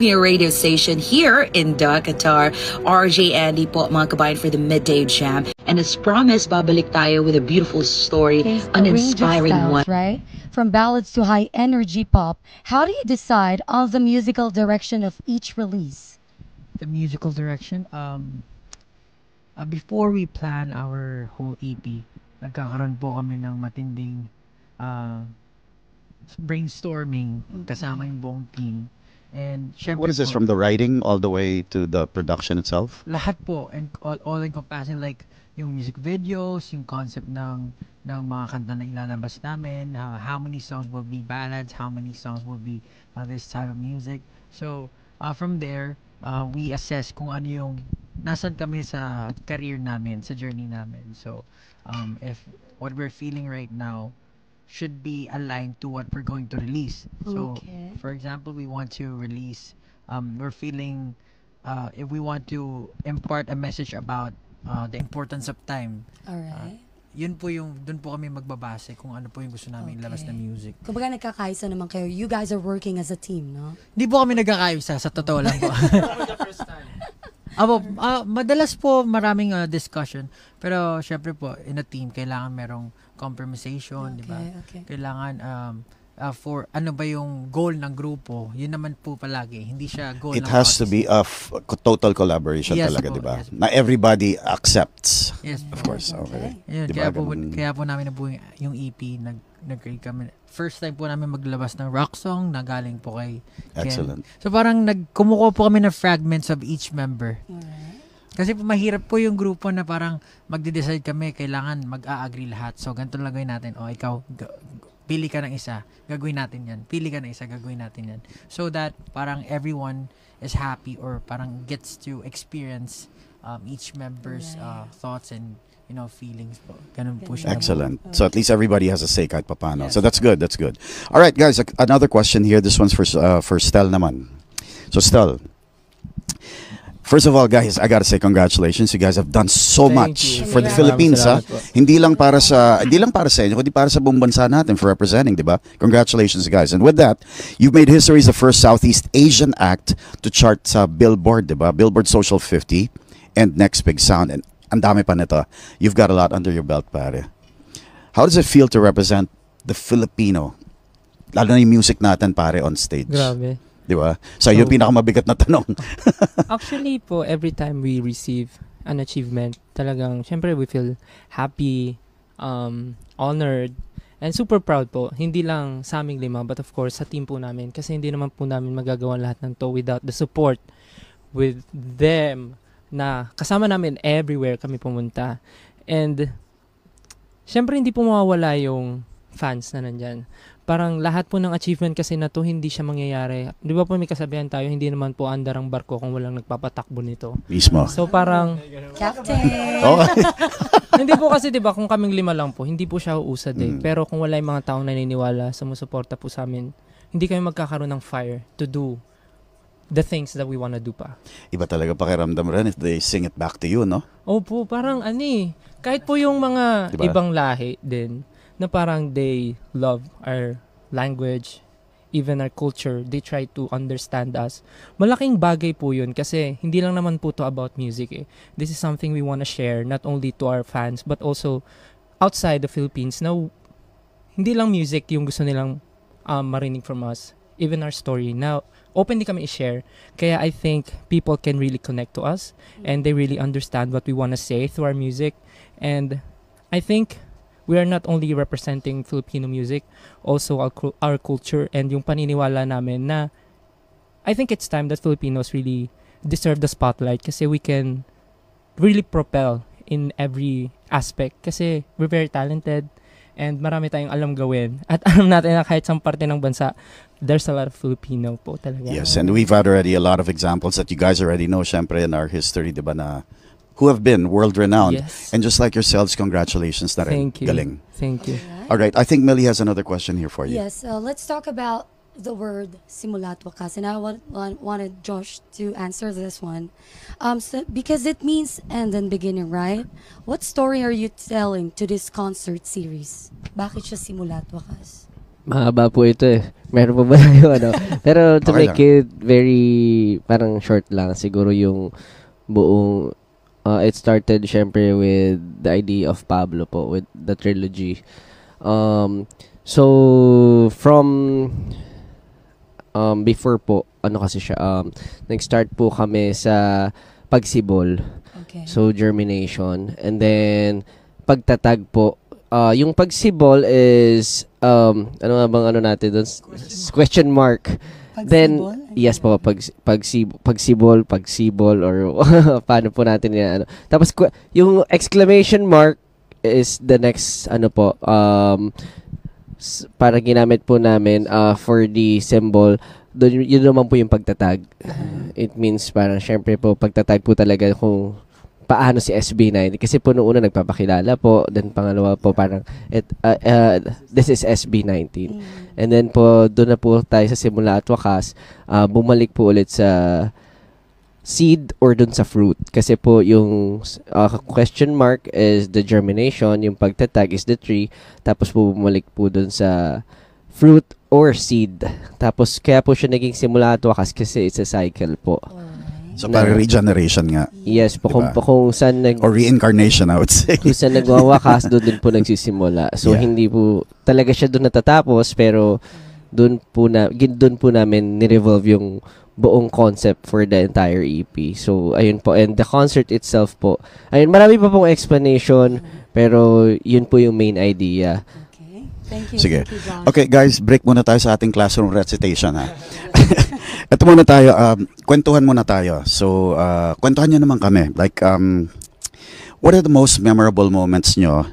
Radio station here in Qatar. RJ Andy po mga kabayan for the Midday Jam. And as promised, babalik tayo with a beautiful story, an inspiring one. Right? From ballads to high energy pop, how do you decide on the musical direction of each release? The musical direction, before we plan our whole EP, nagkakaroon po kami ng matinding brainstorming kasama yung buong team. And What is this, from the writing all the way to the production itself? Lahat po, and all encompassing, like yung music videos, yung concept ng mga kanta na ilalabas namin, how many songs will be ballads, how many songs will be this type of music. So from there, we assess kung ano yung nasan kami sa career namin, sa journey namin. So if what we're feeling right now should be aligned to what we're going to release. So, for example, we want to release, we're feeling, if we want to impart a message about the importance of time. Alright. Yun po dun po kami magbabase kung ano po yung gusto namin ilabas na music. Kumbaga nagkakaisa naman kayo. You guys are working as a team, no? Hindi po kami nagkakaisa, sa totoo lang po. Madalas po maraming discussion, pero syempre po in a team kailangan merong compromisation, di ba? Okay. Kailangan for ano ba yung goal ng grupo, yun naman po palagi, hindi siya goal It ng has to artist. be a total collaboration Yes talaga, po, di ba? yes po. Na everybody accepts. Yes Of po. course, okay. Yun, Di ba, kaya ganun? po namin nabuo yung EP, nag-create kami. First time po namin maglabas ng rock song na galing po kay Ken. Excellent. So parang kumukuha po kami ng fragments of each member. Alright. Kasi po mahirap po yung grupo na parang magde-decide kami, kailangan mag-a-agree lahat. So ganito lang gawin natin. O ikaw, pili ka ng isa, gagawin natin yan. Pili ka ng isa, gagawin natin yan. So that parang everyone is happy or parang gets to experience each member's thoughts and feelings po. Ganun po siya. Excellent. So at least everybody has a say kahit papano. So that's good. That's good. All right, guys. Another question here. This one's for Stel naman. So Stel, first of all, guys, I gotta say congratulations. You guys have done so much for the Philippines, ha? Hindi lang para sa inyo, kundi para sa buong bansa natin for representing, di ba? Congratulations, guys. And with that, you've made history as the first Southeast Asian act to chart sa Billboard, di ba? Billboard Social 50 and Next Big Sound. And ang dami pa nito. You've got a lot under your belt, pare. How does it feel to represent the Filipino? Lalo na yung music natin, pare, on stage. Grabe. Di ba? So, yung pinakamabigat na tanong. Actually po, every time we receive an achievement, talagang, syempre we feel happy, honored, and super proud po. Hindi lang sa aming lima, but of course, sa team po namin. Kasi hindi naman po namin magagawa lahat ng to without the support with them na kasama namin everywhere kami pumunta. And, syempre hindi po mawawala yung fans na nandyan. Parang lahat po ng achievement kasi na to, hindi siya mangyayari. Di ba po may kasabihan tayo, hindi naman po andar ang barko kung walang nagpapatakbo nito. Mismo. So parang, Captain! Okay. hindi po kasi di ba kung kaming lima lang po, hindi po siya uusad eh. Pero kung wala yung mga taong naniniwala, sumusuporta po sa amin, hindi kami magkakaroon ng fire to do the things that we wanna do pa. Iba talaga pakiramdam rin if they sing it back to you, no? Opo, parang kahit po yung mga Diba? ibang lahi din, na parang they love our language, even our culture, they try to understand us. Malaking bagay po yun kasi hindi lang naman po to about music eh. This is something we wanna share not only to our fans but also outside the Philippines na hindi lang music yung gusto nilang marinig from us, even our story. Now, openly kami i-share. Kaya I think people can really connect to us and they really understand what we wanna say through our music. And I think we are not only representing Filipino music, also our culture and yung paniniwala namin na I think it's time that Filipinos really deserve the spotlight kasi we can really propel in every aspect kasi we're very talented and marami tayong alam gawin. At alam natin na kahit sa parte ng bansa, there's a lot of Filipino po talaga. Yes, and we've had already a lot of examples that you guys already know, syempre, in our history, di ba, na who have been world-renowned. Yes. And just like yourselves, congratulations na rin. Thank you. Galing. Thank you. All right, I think Millie has another question here for you. Yes, let's talk about the word simulat wakas, and I wanted Josh to answer this one, because it means end and beginning, right? What story are you telling to this concert series? Bakit siya simulat wakas? Mahaba po ito eh. Meron pa ba tayo ano? Pero to Okay make it very parang short lang, siguro yung buong it started syempre with the idea of Pablo po with the trilogy. So from before po ano kasi siya nag-start po kami sa pagsibol. Okay. So germination and then pagtatag po. Yung pagsibol is ano nga bang ano natin doon? Question mark. Then yes po pagsibol or paano po natin yan ano. Tapos yung exclamation mark is the next ano po para ginamit po namin for the symbol. Doon yun naman po yung pagtatag. It means parang syempre po pagtatag po talaga kung paano si SB19 kasi po noong una nagpapakilala po, then pangalawa po parang this is SB19 and then po doon na po tayo sa simula at wakas bumalik po ulit sa seed or doon sa fruit kasi po yung question mark is the germination, yung pagtatag is the tree, tapos po bumalik po doon sa fruit or seed, tapos kaya po siya naging simula at wakas kasi it's a cycle po. So parang regeneration nga. Yes po, Diba? kung saan Or reincarnation, I would say. kung saan nagwawakas, doon po nagsisimula. So, Yeah. hindi po, talaga siya doon natatapos, pero doon po namin ni-revolve yung buong concept for the entire EP. So, ayun po. And the concert itself po, ayun, marami pa pong explanation, pero yun po yung main idea. Okay. Thank you. Sige. Thank you, Josh. Okay, guys, break muna tayo sa ating classroom recitation, ha? Ito muna tayo, kwentuhan muna tayo. So, kwentuhan nyo naman kami. Like, what are the most memorable moments nyo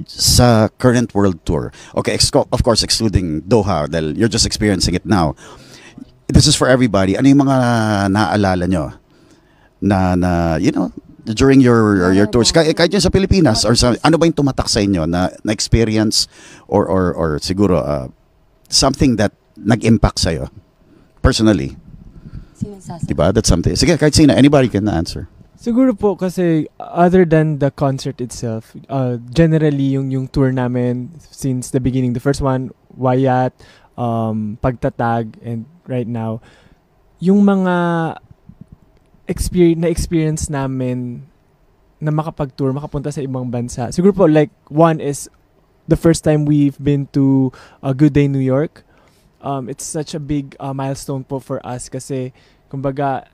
sa current world tour? Okay, of course, excluding Doha, dahil you're just experiencing it now. This is for everybody. Ano yung mga naaalala nyo na you know, during your tours? Kahit yun sa Pilipinas, or sa, ano ba yung tumatak sa inyo na experience or siguro something that nag-impact sa'yo? Personally. Sino sasagot? Diba? That's something. Sige, kahit sino. Anybody can answer. Siguro po kasi other than the concert itself, generally yung tour namin since the beginning, the first one, Wayat, Pagtatag, and right now, yung mga experience namin na makapag-tour, makapunta sa ibang bansa. Siguro po like one is the first time we've been to Good Day New York. It's such a big milestone po for us kasi kumbaga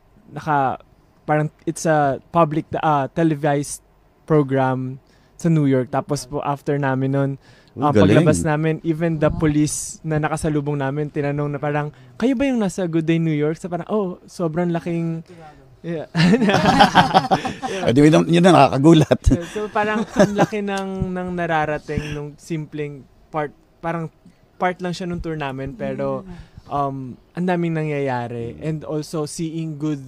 parang it's a public televised program sa New York. Tapos po after namin nun, paglabas namin, even the police na nakasalubong namin, tinanong na parang, kayo ba yung nasa Good Day New York? So parang, sobrang laking... Yeah. Yun na nakakagulat. So parang ang laki ng nararating nung simpleng part, parang part lang siya nung tour namin, pero ang daming nangyayari. And also seeing good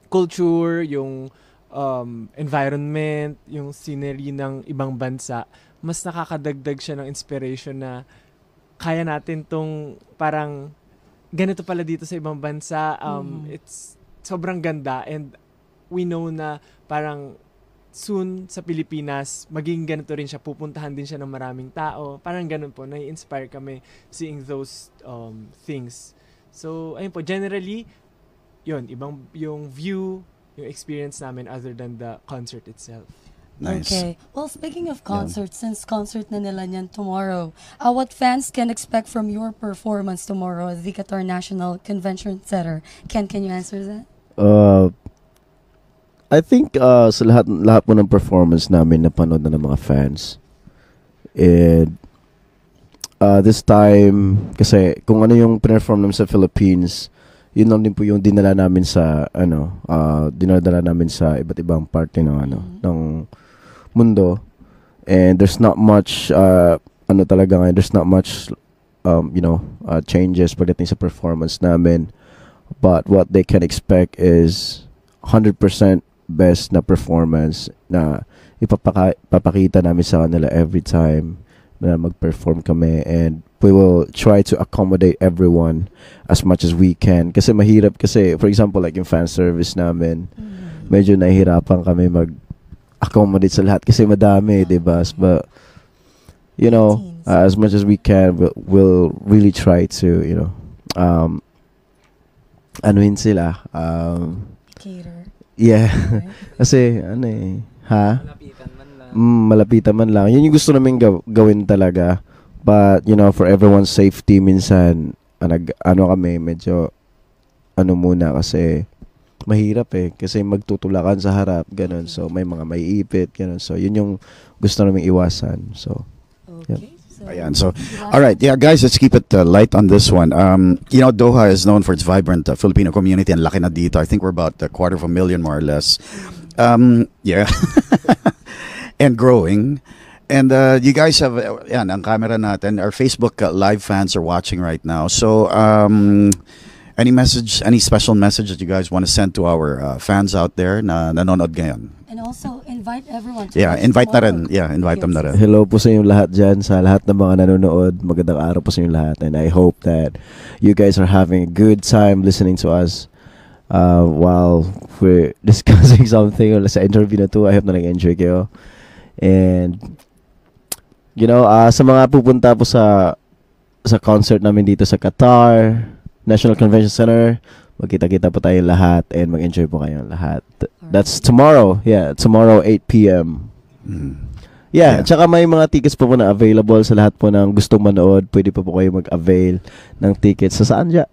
culture, yung environment, yung scenery ng ibang bansa, mas nakakadagdag siya ng inspiration na kaya natin tong parang ganito pala dito sa ibang bansa. It's sobrang ganda, and we know na parang soon sa Pilipinas, maging ganito rin siya, pupuntahan din siya ng maraming tao. Parang ganun po, nai-inspire kami seeing those things. So, ayun po, generally, yun, ibang yung view, yung experience namin other than the concert itself. Nice. Okay. Well, speaking of concerts, since concert na nila niyan tomorrow, what fans can expect from your performance tomorrow at the Qatar National Convention Center? Can you answer that? I think sa lahat po ng performance namin napanood na ng mga fans. And this time, kasi kung ano yung perform namin sa Philippines, yun lang din po yung dinala namin sa dinala namin sa iba't ibang parte ng ng mundo. And there's not much there's not much changes pagdating sa performance namin. But what they can expect is 100% best na performance na ipapakita namin sa kanila every time na mag-perform kami, and we will try to accommodate everyone as much as we can. Kasi mahirap kasi, for example, like yung fan service namin, medyo nahihirapan kami mag-accommodate sa lahat kasi madami, diba? But you know, Teens. as much as we can, we'll really try to, you know, anuin sila. Cater. Yeah. Right? Kasi, ano eh, ha? Malapitan man lang. Yun yung gusto namin gawin talaga. But, you know, for everyone's safety, minsan, ano kami, medyo, ano muna, kasi, mahirap eh. Kasi magtutulakan sa harap, ganun. So, may mga maiipit, ganun. So, yun yung gusto namin iwasan. So, Okay. So, Ayan, so, all right, yeah, guys, let's keep it light on this one. You know, Doha is known for its vibrant Filipino community, and laki na dito. I think we're about 250,000 more or less. Yeah, and growing. And you guys have, yan, ang camera natin. Our Facebook live fans are watching right now. So, any message, any special message that you guys want to send to our fans out there na nanonood ngayon? and also invite everyone to Yeah, watch invite na tomorrow. rin. Yeah, invite them na rin. hello po sa inyong lahat dyan, sa lahat ng mga nanonood. Magandang araw po sa inyong lahat. And I hope that you guys are having a good time listening to us while we're discussing something or sa interview na to. I hope na nag-enjoy kayo. And, you know, sa mga pupunta po sa concert namin dito sa Qatar National Convention Center, magkita-kita po tayong lahat and mag-enjoy po kayong lahat. That's tomorrow. Yeah, tomorrow 8 p.m. Yeah, Yeah. tsaka may mga tickets po na available sa lahat po ng gustong manood. Pwede po kayo mag-avail ng tickets. Sa saan dyan?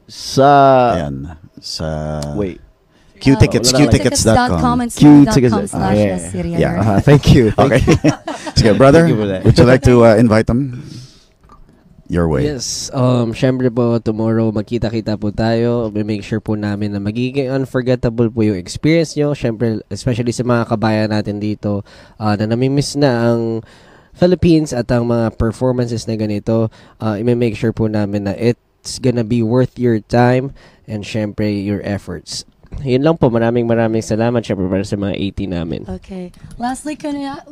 Sa... Ayan, sa... Wait. Qtickets, Qtickets.com qtickets.com. and Qtickets. studio.com/SCRR. Yeah. Yeah. Thank you. Okay. Sige, brother, Thank you for that. would you like to invite them your way? Yes, syempre po tomorrow magkita-kita po tayo. Make sure po namin na magiging unforgettable po yung experience nyo. Syempre, especially sa mga kabayan natin dito na namimiss na ang Philippines at ang mga performances na ganito. I-make sure po namin na it's gonna be worth your time and syempre your efforts. Yun lang po. Maraming salamat syempre para sa mga 80 namin. Okay. Lastly,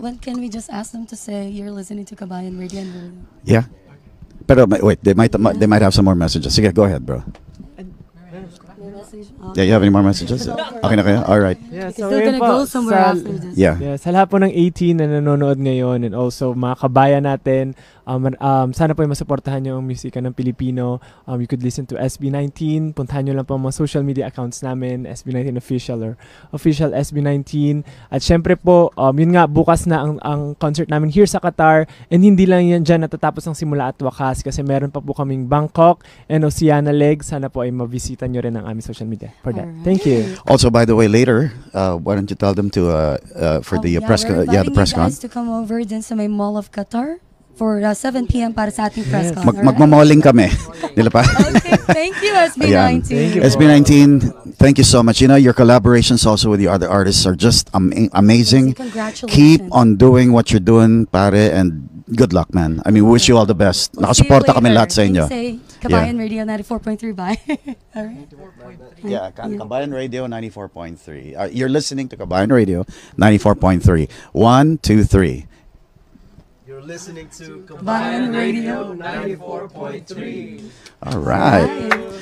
when can we just ask them to say you're listening to Kabayan Radio and Video? Yeah. Pero wait, they might have some more messages. Sige, go ahead, bro. May message? Yeah, you have any more messages? Okay na kayo? All right. Yeah, Is still gonna go somewhere after this. Yeah. Yeah, sa lahat po ng 18 na nanonood ngayon and also mga kabayan natin, sana po ay masuportahan nyo ang musika ng Pilipino. You could listen to SB19. Puntahan nyo lang po ang mga social media accounts namin, SB19 Official or Official SB19. At syempre po, yun nga, bukas na ang concert namin here sa Qatar. And hindi lang yan dyan natatapos ang simula at wakas kasi meron pa po kaming Bangkok and Oceania leg. Sana po ay mabisita nyo rin ang aming social media for that. Alright. Thank you. Also, by the way, later, why don't you tell them to for the press we're the press inviting you con? guys to come over din sa may Mall of Qatar for 7 p.m. para sa ating press con. alright? Magmamalling kami. Nila pa? Okay, thank you, SB19. Thank you. SB19, thank you so much. You know, your collaborations also with the other artists are just amazing. Congratulations. Keep on doing what you're doing, pare, and good luck, man. I mean, we wish you all the best. We'll see you Nakasuporta kami later. lahat sa inyo. Say Kabayan Radio 94.3 bye. Alright. Yeah, Kabayan Radio 94.3. You're listening to Kabayan Radio 94.3. 1, 2, 3. You're listening to Kabayan Radio 94.3. All right. Bye.